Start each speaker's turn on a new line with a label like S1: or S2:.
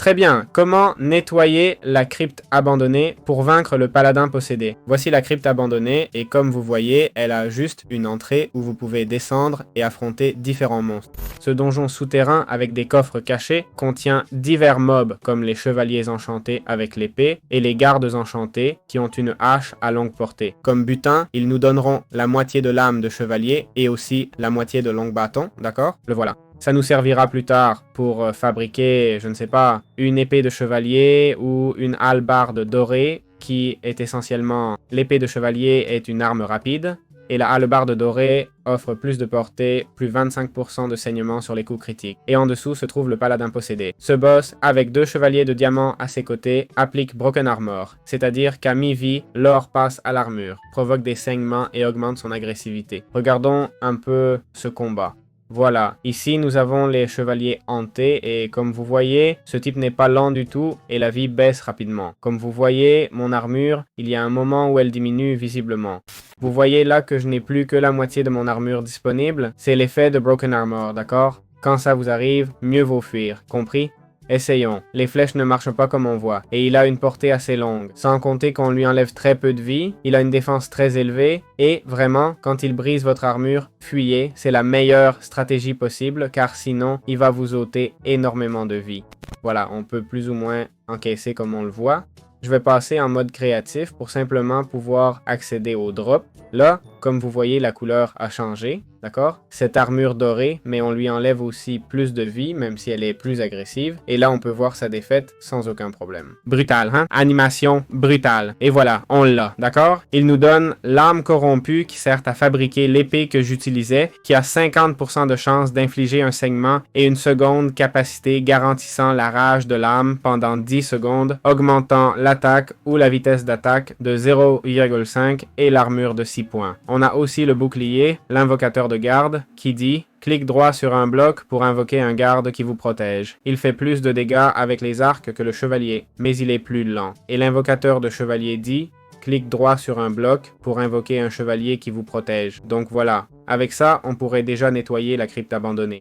S1: Très bien, comment nettoyer la crypte abandonnée pour vaincre le paladin possédé? Voici la crypte abandonnée et comme vous voyez, elle a juste une entrée où vous pouvez descendre et affronter différents monstres. Ce donjon souterrain avec des coffres cachés contient divers mobs comme les chevaliers enchantés avec l'épée et les gardes enchantés qui ont une hache à longue portée. Comme butin, ils nous donneront la moitié de l'âme de chevalier et aussi la moitié de long bâton, d'accord? Le voilà. Ça nous servira plus tard pour fabriquer, je ne sais pas, une épée de chevalier ou une hallebarde dorée qui est essentiellement... L'épée de chevalier est une arme rapide et la hallebarde dorée offre plus de portée, plus 25% de saignement sur les coups critiques. Et en dessous se trouve le paladin possédé. Ce boss, avec 2 chevaliers de diamant à ses côtés, applique Broken Armor, c'est-à-dire qu'à mi-vie, l'or passe à l'armure, provoque des saignements et augmente son agressivité. Regardons un peu ce combat. Voilà, ici nous avons les chevaliers hantés et comme vous voyez, ce type n'est pas lent du tout et la vie baisse rapidement. Comme vous voyez, mon armure, il y a un moment où elle diminue visiblement. Vous voyez là que je n'ai plus que la moitié de mon armure disponible, c'est l'effet de Broken Armor, d'accord? Quand ça vous arrive, mieux vaut fuir, compris? Essayons. Les flèches ne marchent pas comme on voit, et il a une portée assez longue. Sans compter qu'on lui enlève très peu de vie, il a une défense très élevée, et vraiment, quand il brise votre armure, fuyez, c'est la meilleure stratégie possible, car sinon, il va vous ôter énormément de vie. Voilà, on peut plus ou moins encaisser comme on le voit. Je vais passer en mode créatif pour simplement pouvoir accéder au drop. Là, comme vous voyez, la couleur a changé, d'accord? Cette armure dorée, mais on lui enlève aussi plus de vie, même si elle est plus agressive. Et là, on peut voir sa défaite sans aucun problème. Brutal, hein? Animation brutale. Et voilà, on l'a, d'accord? Il nous donne l'âme corrompue qui sert à fabriquer l'épée que j'utilisais, qui a 50% de chance d'infliger un saignement et une seconde capacité garantissant la rage de l'âme pendant 10 secondes, augmentant l'attaque ou la vitesse d'attaque de 0,5 et l'armure de 6 points. On a aussi le bouclier, l'invocateur de garde, qui dit « Clique droit sur un bloc pour invoquer un garde qui vous protège. Il fait plus de dégâts avec les arcs que le chevalier, mais il est plus lent. » Et l'invocateur de chevalier dit « Clique droit sur un bloc pour invoquer un chevalier qui vous protège. » Donc voilà, avec ça, on pourrait déjà nettoyer la crypte abandonnée.